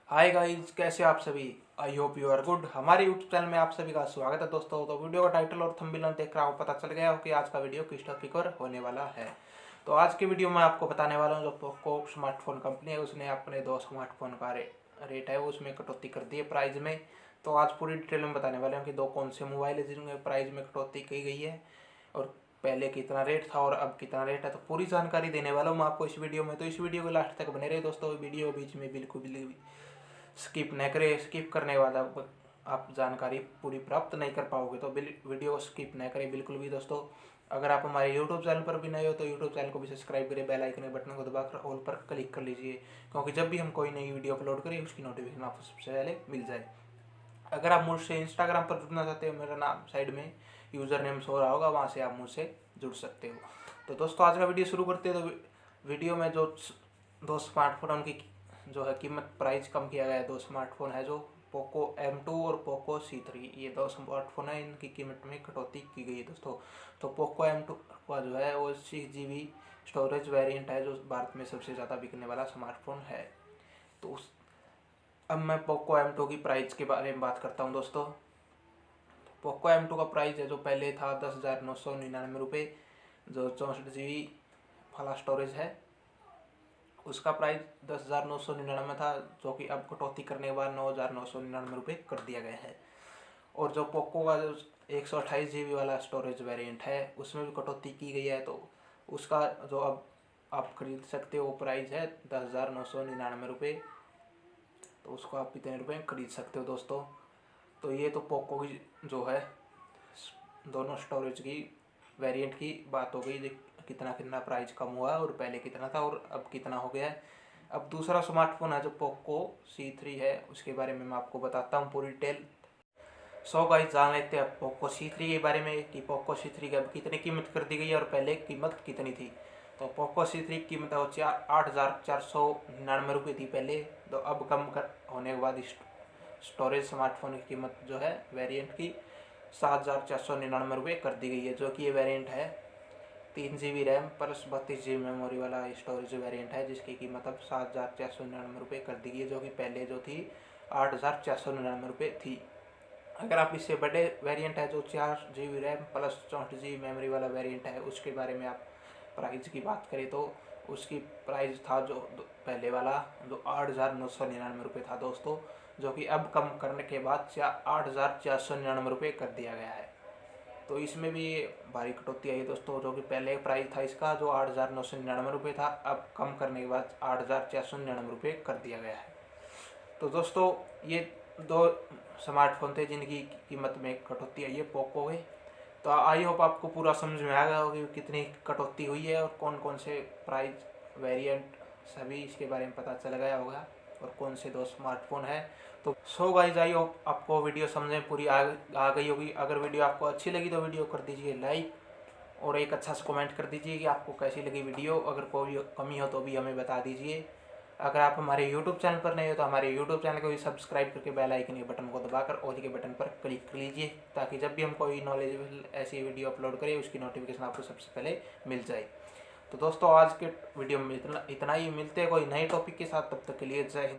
Hi guys, कैसे आप सभी। I hope you are good. हमारे यूट्यूब चैनल में आप सभी का स्वागत है दोस्तों। तो वीडियो का टाइटल और थंबनेल देख कर आपको पता चल गया हो कि आज का वीडियो किस टॉपिक पर होने वाला है। तो आज के वीडियो में आपको बताने वाला हूँ जो पोको स्मार्टफोन कंपनी है उसने अपने दो स्मार्टफोन का रेट है उसमें कटौती कर दी है प्राइस में। तो आज पूरी डिटेल में बताने वाले हैं कि दो कौन से मोबाइल है जिनमें प्राइस में कटौती की गई है और पहले कितना रेट था और अब कितना रेट है। तो पूरी जानकारी देने वाला हूँ मैं आपको इस वीडियो में। तो इस वीडियो को लास्ट तक बने रहे दोस्तों। वीडियो बीच में बिल्कुल भी स्किप न करें। स्किप करने वाला आप जानकारी पूरी प्राप्त नहीं कर पाओगे। तो वीडियो को स्किप न करें बिल्कुल भी दोस्तों। अगर आप हमारे यूट्यूब चैनल पर भी नए हो तो यूट्यूब चैनल को भी सब्सक्राइब करें, बेल आइकन बटन को दबाकर ऑल पर क्लिक कर लीजिए, क्योंकि जब भी हम कोई नई वीडियो अपलोड करें उसकी नोटिफिकेशन आपको सबसे पहले मिल जाए। अगर आप मुझसे इंस्टाग्राम पर जुड़ना चाहते हो, मेरा नाम साइड में यूज़र नेम शो रहा होगा, वहाँ से आप मुझसे जुड़ सकते हो। तो दोस्तों आज का वीडियो शुरू करते हैं। तो वीडियो में जो दो स्मार्टफोन उनकी जो है कीमत प्राइस कम किया गया है। दो स्मार्टफोन है जो पोको M2 और पोको C3, ये दो स्मार्टफोन है, इनकी कीमत में कटौती की गई है दोस्तों। तो पोको M2 का जो है वो 6GB स्टोरेज वेरिएंट है जो भारत में सबसे ज़्यादा बिकने वाला स्मार्टफोन है। तो अब मैं पोको M2 की प्राइस के बारे में बात करता हूँ दोस्तों। पोको M2 का प्राइस है जो पहले था 10,999 रुपये, जो 64GB वाला स्टोरेज है उसका प्राइस 10,999 था, जो कि अब कटौती करने के बाद 9,999 रुपये कर दिया गया है। और जो पोको का जो 128GB वाला स्टोरेज वेरिएंट है उसमें भी कटौती की गई है। तो उसका जो अब आप खरीद सकते हो वो प्राइस है 10,999 रुपये। तो उसको आप कितने रुपये खरीद सकते हो दोस्तों। तो ये तो पोको की जो है दोनों स्टोरेज की वेरिएंट की बात हो गई, कितना कितना प्राइस कम हुआ है और पहले कितना था और अब कितना हो गया है। अब दूसरा स्मार्टफोन है जो पोको C3 है, उसके बारे में मैं आपको बताता हूँ पूरी डिटेल। सो गाइस जान लेते हैं पोको C3 के बारे में कि पोको C3 की अब कितनी कीमत कर दी गई है और पहले कीमत कितनी थी। तो पोको C3 की कीमत हो 8,499 रुपये थी पहले। तो अब कम कर होने के बाद स्टोरेज स्मार्टफोन की कीमत जो है वेरिएंट की 7,499 रुपये कर दी गई है, जो कि ये वेरिएंट है 3GB RAM plus 32GB memory वाला स्टोरेज वेरिएंट है, जिसकी कीमत अब 7,499 रुपये कर दी गई है, जो कि पहले जो थी 8,499 रुपये थी। अगर आप इससे बड़े वेरिएंट है जो 4GB RAM plus 64GB memory वाला वेरिएंट है उसके बारे में आप प्राइस की बात करें तो उसकी प्राइस था जो पहले वाला जो 8,999 रुपये था दोस्तों, जो कि अब कम करने के बाद 8,499 रुपये कर दिया गया है। तो इसमें भी भारी कटौती आई है दोस्तों। जो कि पहले प्राइस था इसका जो 8,999 रुपये था, अब कम करने के बाद 8,499 रुपये कर दिया गया है। तो दोस्तों ये दो स्मार्टफोन थे जिनकी कीमत में कटौती आई है पोको के। तो आई होप आपको पूरा समझ में आ गया होगा कि कितनी कटौती हुई है और कौन कौन से प्राइस वेरिएंट सभी इसके बारे में पता चल गया होगा और कौन से दो स्मार्टफोन है। तो सो गाइस आई होप आपको वीडियो समझ में पूरी आ गई होगी। अगर वीडियो आपको अच्छी लगी तो वीडियो कर दीजिए लाइक और एक अच्छा सा कमेंट कर दीजिए कि आपको कैसी लगी वीडियो। अगर कोई कमी हो तो भी हमें बता दीजिए। अगर आप हमारे यूट्यूब चैनल पर नए हो तो हमारे यूट्यूब चैनल को भी सब्सक्राइब करके बेल आइकन के बटन को दबाकर ऑल के बटन पर क्लिक कर लीजिए, ताकि जब भी हम कोई नॉलेजेबल ऐसी वीडियो अपलोड करें उसकी नोटिफिकेशन आपको सबसे पहले मिल जाए। तो दोस्तों आज के वीडियो में इतना ही। मिलते हैं कोई नए टॉपिक के साथ, तब तक के लिए जय हिंद।